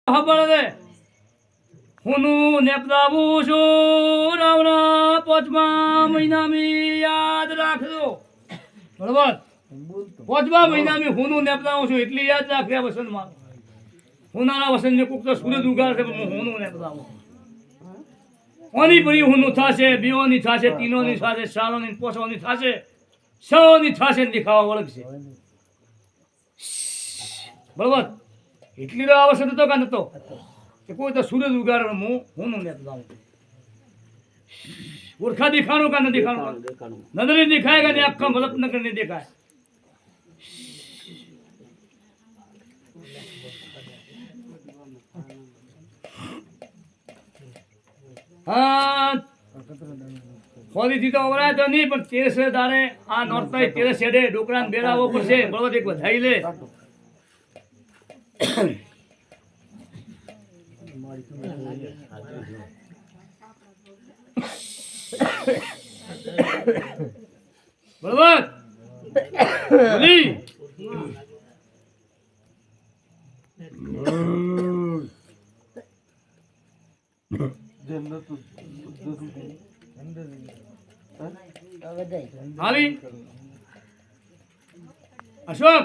ખબર છે હું નેપદાવું છું રાવણા 5મા મહિનામાં યાદ રાખજો બરોબર 5મા મહિનામાં હું નેપદાવું છું એટલી યાદ રાખે વસંતમાં હુનાના વસંત કુક તો સૂરજ ઉગાડશે પણ હું નેપદાવું ઓની પડી હું થાશે બીઓની થાશે તીનોની થાશે સાલોની પોસોની થાશે સૌની થાશે દેખાવા વળગશે બરોબર એટલી તો આવશ્યક હતો કે નતો કે કોઈ તો સૂરજ ઉગાડે હું નેપદાવું ઓળખા દેખાણું કે ન દેખાણું નજરે દેખાય કે આખા મલક નગર ને દેખાય હા ફરીથી તો અવરાય તો નહીં પણ 13 તારે આ નોરતાઈ 13 શેડે ડોકરાને બેરાવો પડશે બળવત એક વધાઈ લે બળવત હાલી અશોક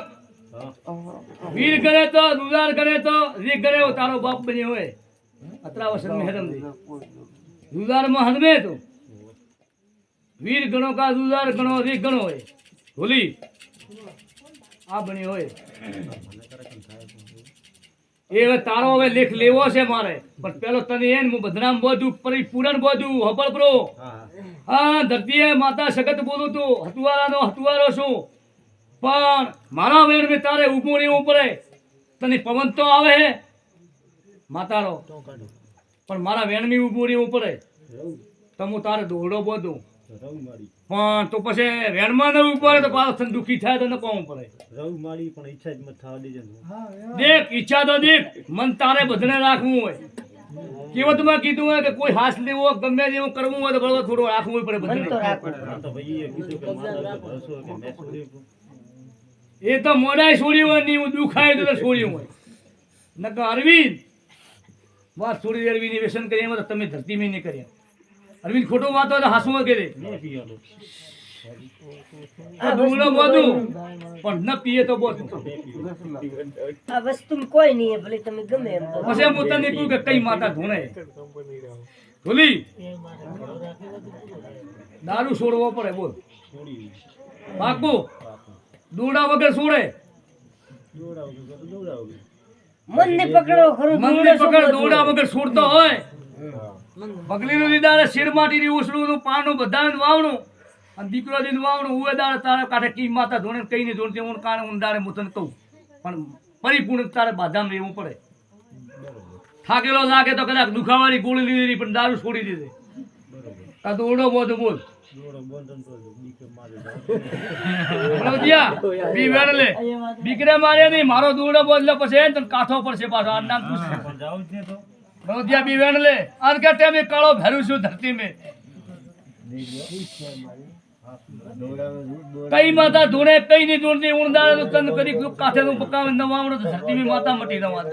વીર કરે તો દુલાર કરે તો રીક કરે તારો બાપ બની હોય અતરા વસન में हरम दे દુલાર માં હદમે તો વીર ગણો કા દુલાર ગણો રીક ગણો હોય ભૂલી આ બની હોય એ તારો હવે લેખ લેવો છે મારે પણ પેલો તને એન હું બદનામ બોધું પરિપૂરણ બોધું હબળ પ્રો હા ધરતીએ માતા સગત બોલું તું હતુવારાનો હતુવારો છું પણ મારા વેણ મે તારે ઊભું રહેવું પડે તને પવન તો આવે હે માતારો પણ મારા વેણ में ઊભું રહેવું પડે તો હું તારે દોડો બોધું પણ તો પછી વેણમાં ન ઉપર તો પાછો દુખી થાય તો ન કોમ પડે રવ મારી પણ ઈચ્છા જ મત થવા દેજો દેખ ઈચ્છા તો દેખ મન તારે બધને રાખવું હોય કેવતમાં કીધું હોય કે કોઈ હાસ લેવો ગમે જેવું કરવું હોય તો બરોબર થોડું રાખવું પડે બધને તો ભાઈ એ કીધું કે મારા ભરોસો કે મેં છોડ્યું એ તો મોડાય છોડ્યું હોય નહીં દુખાય તો છોડ્યું હોય નકર અરવિંદ વાત છોડી અરવિંદ વ્યસન કરી એમાં તો તમે ધરતી મેં નહીં કર્યા અરવિંદ ખોટો વાત હોય તો હાસું કે દે દૂલો બોધું પણ ન પીએ તો બોધું આ વસ્તુ કોઈ નહીં ભલે તમે ગમે એમ પછી હું તને કહું કે કઈ માતા ધૂણે ભૂલી દારૂ છોડવો પડે બોલ પાકું દોડા વગર છોડે મનને પકડો ખરું મનને પકડ દોડા વગર છોડતો હોય બગલીનું દીદારે શેર માટીની ઉસળું પાનું બધાને વાવણું અને દીકરો દીને વાવણું ઉવે દાડે તારે કાંઠે કી માતા ધોણે કઈ નહીં ધોણતી હું કારણે ઊંડાડે હું તને કહું પણ પરિપૂર્ણ તારે બાધામાં રહેવું પડે થાકેલો લાગે તો કદાચ દુખાવાની ગોળી લીધી પણ દારૂ છોડી દીધે આ દોડો બોધ બોલ દીકરે મારે નહીં મારો દોડો બોધલો પછી તને કાઠો પડશે પાછો આ નામ પૂછશે રોધિયા બી વેણ લે આજ કે ટેમે કાળો ભેરું છું ધરતી में કઈ માતા ધૂણે કઈ નહીં ધૂણતી ઉણદાળ તો તન કરી કાઠે નું પકાવે નવાવડો તો ધરતી में માતા મટી નવા